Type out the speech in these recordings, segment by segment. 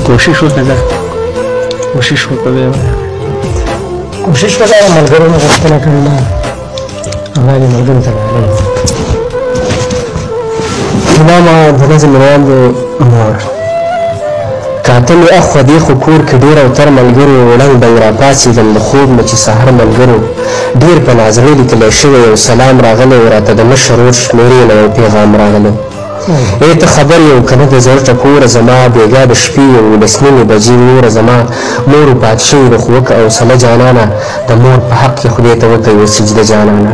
کوشش وکړه کوشش وکړه کوشش وکړه ملګرو نه غوښتنه کړې ده هغه دې ملګرو ته راغلی دا ما د نظم روان دی کاته مې اخوا دې خو کور کې ډېر او تر ملګرو ړنګ ډنګ راپاڅېدم د خوب نه چې سهار ملګرو ډېر په نازغې لیکلی شوی یو سلام راغلی و راته د مشر ورور شمېرې نه یو پیغام راغلی ای ته خبر یې و که نه د زړه ټکوره زما بېګا د شپې 11 نیمې بجې نوره زما مور پات شوې ده خو وکړه حوصله جانانه د مور په حق کې خدای ته وکړه یو سجده جانانه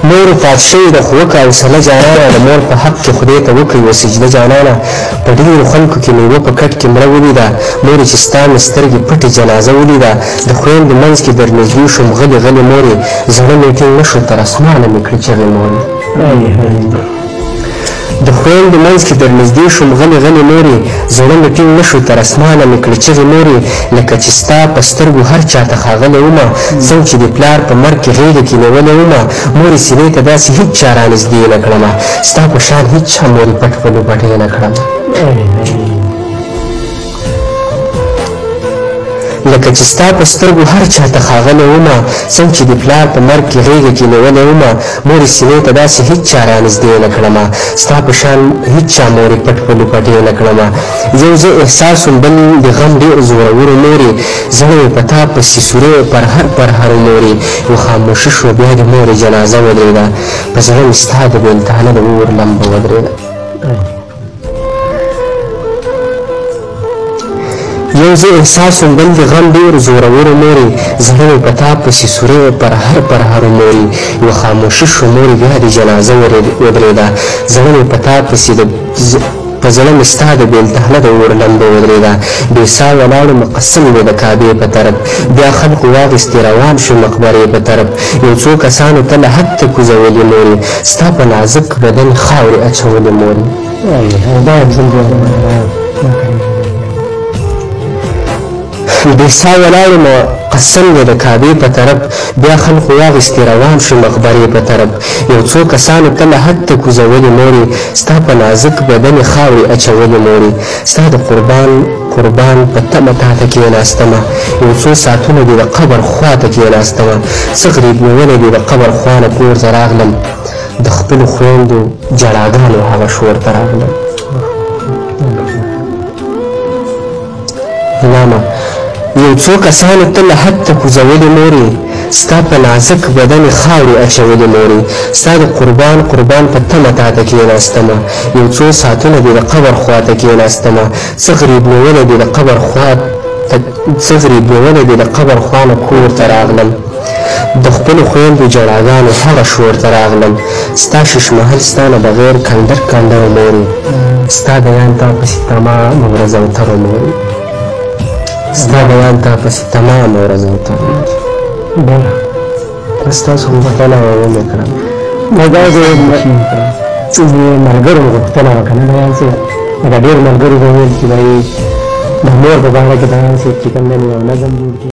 مور پات شوې ده خو وکړه حوصله جانانه د مور په حق کې خدای ته وکړه یو سجده جانانه په ډېرو خلکو کې مې په کټ کې مړه ولیده مورې چې ستا مې سترګې پټې جنازه ولیده د خویندو منځ کې در نږدې شوم غلې غلې مورې زړه مې ټینګ نه شو تر اسمانه مې کړې چغې مورې د خویندو منځ کې در نږدې شوم غلې غلې مورې زړه مې ټینګ نه شو تر اسمانه مې کړې چغې مورې لکه چې ستا په سترګو هر چاته ښاغلی ومه څنګه چې د پلار په مرګ کې غېږه کې نیولی ومه مورې سینې ته داسې هېڅ چا رانږدې نه کړمه ستا په شان هېڅ چا مورې پټ په لوپټې نه کړم لکه چې ستا په سترګو هر چاته ښاغلی ومه څنګه چې د پلار په مرګ کې غېږه کې نیولی ومه مورې سینې ته داسې هېڅ چا رانږدې نه کړمه ستا په شان هېڅ چا مورې پټ په لوپټې نه کړمه یو زه احساس وم بل د غم ډېر زورورو مورې زړه مې په تا پسې سورې پرهر مورې یو خاموشي شوه بیا د مورې جنازه ودرېده په زړه مې ستا د بېلتانه د اور لمبه ودرېده یو زه احساس وم بل د غم ډېر زورورو مورې زړه مې په تا پسې سورې پرهر مورې یوه خاموشي شوه مورې بیا د جنازه ودرېده زړه مې په تا پسې په زړه مې ستا د بېلتهله د اور لمبه ودرېده بې ساه ولاړو قسم مې د کعبې په طرف بیا خلقو واخیستې روان شو مقبرې په طرف یو څو کسانو ته له حد ته کوزولې مورې ستا په نازک بدن خاورې اچولې مورې بې ساه ولاړم قسم دی د کعبې په طرف بیا خلقو واخیستې روان شو مقبرې په طرف یو څو کسانو ته له حد ته کوزولې مورې ستا په نازک بدن خاورې اچولې مورې ستا د قربان په تمه تا ته کېناستمه یو څو ساعتونه دې د قبر خوا ته کېناستمه څه غریب نیولی دې د قبر خوا نه کور ته راغلم د خپلو خویندو جړاګانو هغه شور ته راغلم نامه یو څو کسانو ته له حد ته کوزولې مورې ستا په نازک بدن خاورې اچولې مورې ستا د قربان په تمه تا ته کېناستمه یو څو ساعتونه دې د قبر خوا ته کېناستمه څه غریب نیولی دې د قبر خوا نه کور ته راغلم د خپلو خویندو جړاګانو هغه شور ته راغلم ستا ششمحل ستا نه بغیر کنډر مورې ستا بیان تا پسې تمام ورځ او تر مورې ستا بیان تا پسې تمام ورځ او تر بله ستاسو غوښتنه ومې کړه نو دا د ملګرو غوښتنه وکړه نه بیان صاحب لکه ډېر ملګرو به ویل چې د مور په باره کې بیان صاحب چې کوم دی یو نظم جوړ کړي